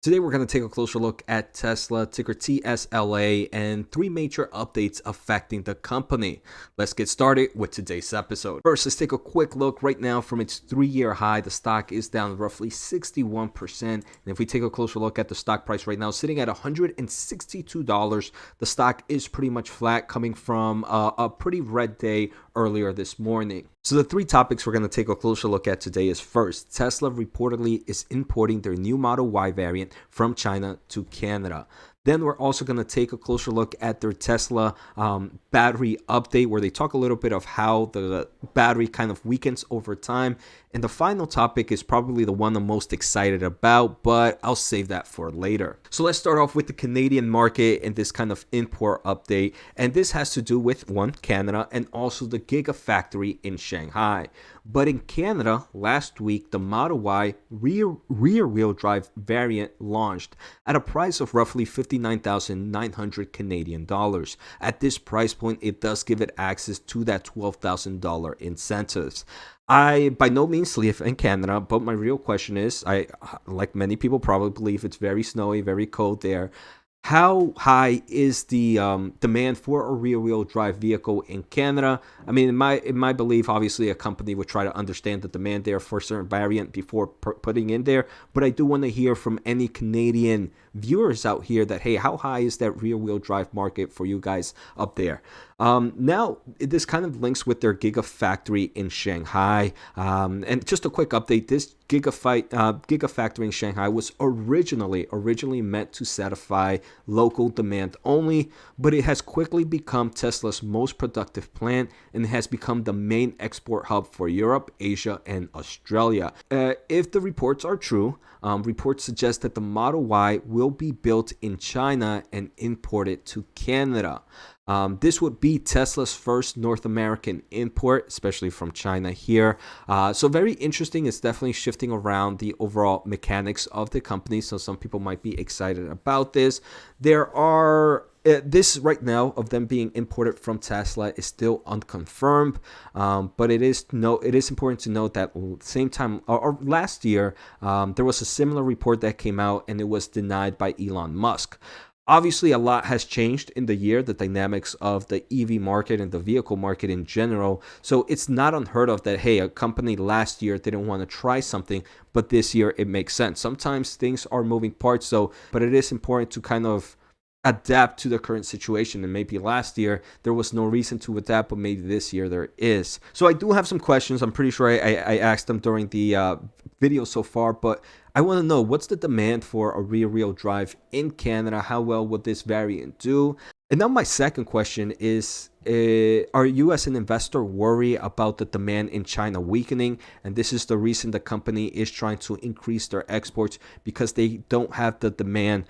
Today, we're going to take a closer look at Tesla, ticker TSLA, and three major updates affecting the company. Let's get started with today's episode. First, let's take a quick look right now from its 3-year high. The stock is down roughly 61%. And if we take a closer look at the stock price right now, sitting at $162, the stock is pretty much flat, coming from a pretty red day earlier this morning. So the three topics we're going to take a closer look at today is first, Tesla reportedly is importing their new Model Y variant from China to Canada. Then we're also going to take a closer look at their Tesla battery update, where they talk a little bit of how the battery kind of weakens over time. And the final topic is probably the one I'm most excited about, but I'll save that for later. So let's start off with the Canadian market and this kind of import update. And this has to do with, one, Canada, and also the Gigafactory in Shanghai. But in Canada, last week, the Model Y rear-wheel drive variant launched at a price of roughly 59,900 Canadian dollars. At this price point, it does give it access to that $12,000 incentives. I by no means live in Canada, but my real question is, like many people probably believe, it's very snowy, very cold there. How high is the demand for a rear-wheel drive vehicle in Canada? I mean, in my belief, obviously, a company would try to understand the demand there for a certain variant before putting in there. But I do want to hear from any Canadian viewers out here that, hey, how high is that rear-wheel drive market for you guys up there? Now, this kind of links with their Gigafactory in Shanghai. And just a quick update, this Gigafactory in Shanghai was originally meant to satisfy local demand only, but it has quickly become Tesla's most productive plant and has become the main export hub for Europe, Asia, and Australia. If the reports are true, reports suggest that the Model Y will be built in China and imported to Canada. This would be Tesla's first North American import, especially from China here. So very interesting. It's definitely shifting around the overall mechanics of the company. So some people might be excited about this. There are this right now of them being imported from Tesla is still unconfirmed, but it is important to note that same time or last year there was a similar report that came out and it was denied by Elon Musk. Obviously, a lot has changed in the year, the dynamics of the EV market and the vehicle market in general. So it's not unheard of that, hey, a company last year didn't want to try something, but this year it makes sense. Sometimes things are moving parts, but it is important to kind of adapt to the current situation. And maybe last year there was no reason to adapt, but maybe this year there is. So I do have some questions. I'm pretty sure I asked them during the video so far, but I want to know, what's the demand for a rear-wheel drive in Canada? How well would this variant do? And now my second question is, are you as an investor worried about the demand in China weakening? And this is the reason the company is trying to increase their exports, because they don't have the demand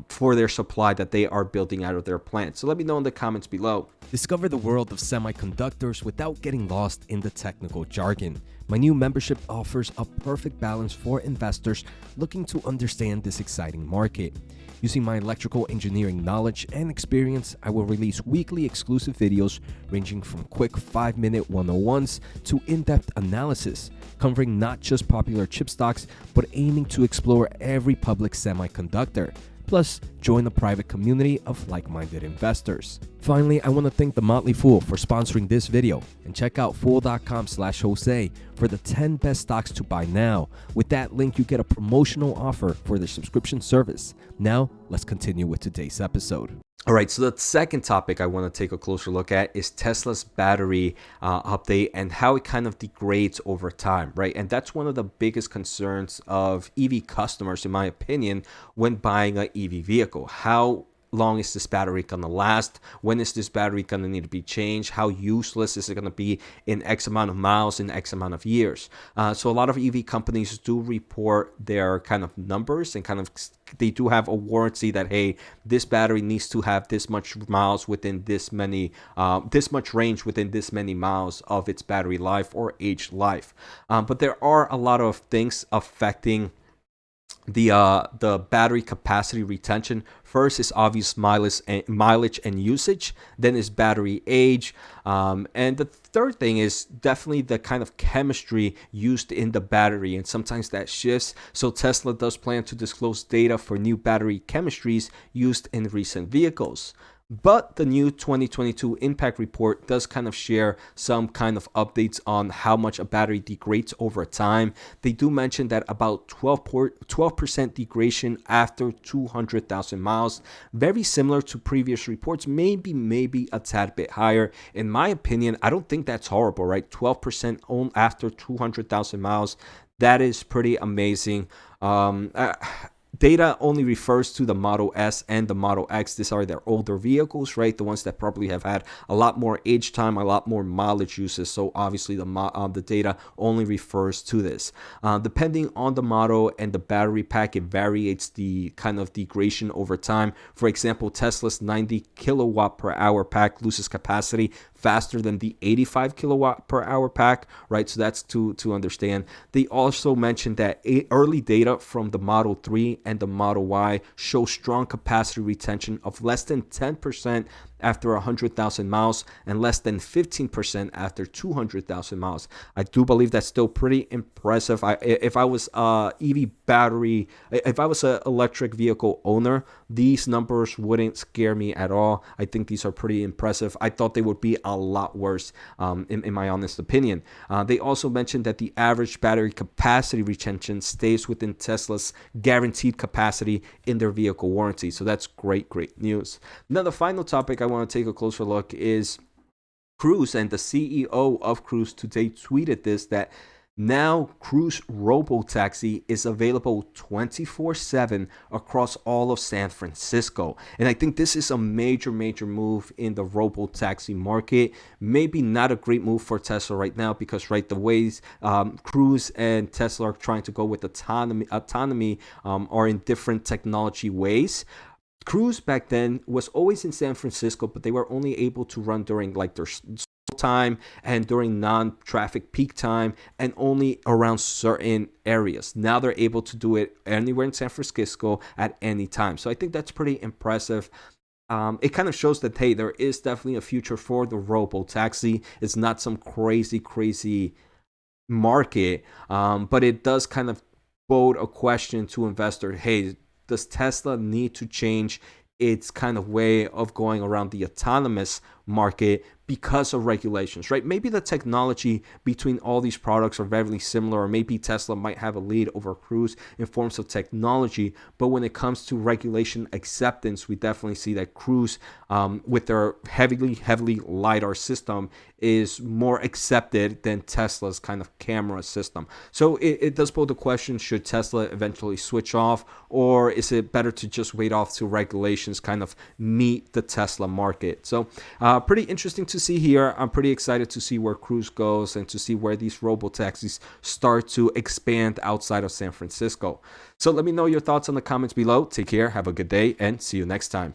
for their supply that they are building out of their plant. So let me know in the comments below. Discover the world of semiconductors without getting lost in the technical jargon. My new membership offers a perfect balance for investors looking to understand this exciting market. Using my electrical engineering knowledge and experience, I will release weekly exclusive videos ranging from quick 5-minute 101s to in-depth analysis, covering not just popular chip stocks, but aiming to explore every public semiconductor. Plus, join a private community of like-minded investors. Finally, I want to thank The Motley Fool for sponsoring this video, and check out fool.com/Jose for the 10 best stocks to buy now. With that link, you get a promotional offer for their subscription service. Now, let's continue with today's episode. All right, so the second topic I want to take a closer look at is Tesla's battery update and how it kind of degrades over time, right? And that's one of the biggest concerns of EV customers, in my opinion, when buying an EV vehicle. How long is this battery going to last? When is this battery going to need to be changed? How useless is it going to be in X amount of miles, in X amount of years? So a lot of EV companies do report their kind of numbers, and kind of they do have a warranty that, hey, this battery needs to have this much miles within this much range within this many miles of its battery life or age life. But there are a lot of things affecting the battery capacity retention. First is obvious mileage and usage. Then is battery age, and the third thing is definitely the kind of chemistry used in the battery, and sometimes that shifts. So Tesla does plan to disclose data for new battery chemistries used in recent vehicles. But the new 2022 impact report does kind of share some kind of updates on how much a battery degrades over time. They do mention that about 12% degradation after 200,000 miles, very similar to previous reports, maybe a tad bit higher. In my opinion, I don't think that's horrible, right? 12% after 200,000 miles, that is pretty amazing. Data only refers to the Model S and the Model X. These are their older vehicles, right? The ones that probably have had a lot more age time, a lot more mileage uses. So obviously the data only refers to this. Depending on the model and the battery pack, it varies the kind of degradation over time. For example, Tesla's 90 kilowatt per hour pack loses capacity faster than the 85 kilowatt per hour pack, right? So that's to understand. They also mentioned that early data from the Model 3 and the Model Y show strong capacity retention of less than 10% after 100,000 miles and less than 15% after 200,000 miles. I do believe that's still pretty impressive. If I was if I was an electric vehicle owner, these numbers wouldn't scare me at all. I think these are pretty impressive. I thought they would be a lot worse, in my honest opinion. They also mentioned that the average battery capacity retention stays within Tesla's guaranteed capacity in their vehicle warranty. So that's great news. Now, the final topic I want to take a closer look is Cruise, and the CEO of Cruise today tweeted this, that now Cruise Robotaxi is available 24/7 across all of San Francisco. And I think this is a major move in the Robotaxi market. Maybe not a great move for Tesla right now because, right, the ways Cruise and Tesla are trying to go with autonomy are in different technology ways. Cruise back then was always in San Francisco, but they were only able to run during like their time and during non-traffic peak time and only around certain areas. Now they're able to do it anywhere in San Francisco at any time. So I think that's pretty impressive. It kind of shows that, hey, there is definitely a future for the Robotaxi. It's not some crazy market, but it does kind of bode a question to investors. Hey, does Tesla need to change its kind of way of going around the autonomous market because of regulations, right? Maybe the technology between all these products are very similar, or maybe Tesla might have a lead over Cruise in forms of technology, but when it comes to regulation acceptance, we definitely see that Cruise, with their heavily LiDAR system, is more accepted than Tesla's kind of camera system. So it does pose the question, should Tesla eventually switch off, or is it better to just wait off till regulations kind of meet the Tesla market? So pretty interesting to see here. I'm pretty excited to see where Cruise goes and to see where these robotaxis start to expand outside of San Francisco. So let me know your thoughts in the comments below. Take care, have a good day, and see you next time.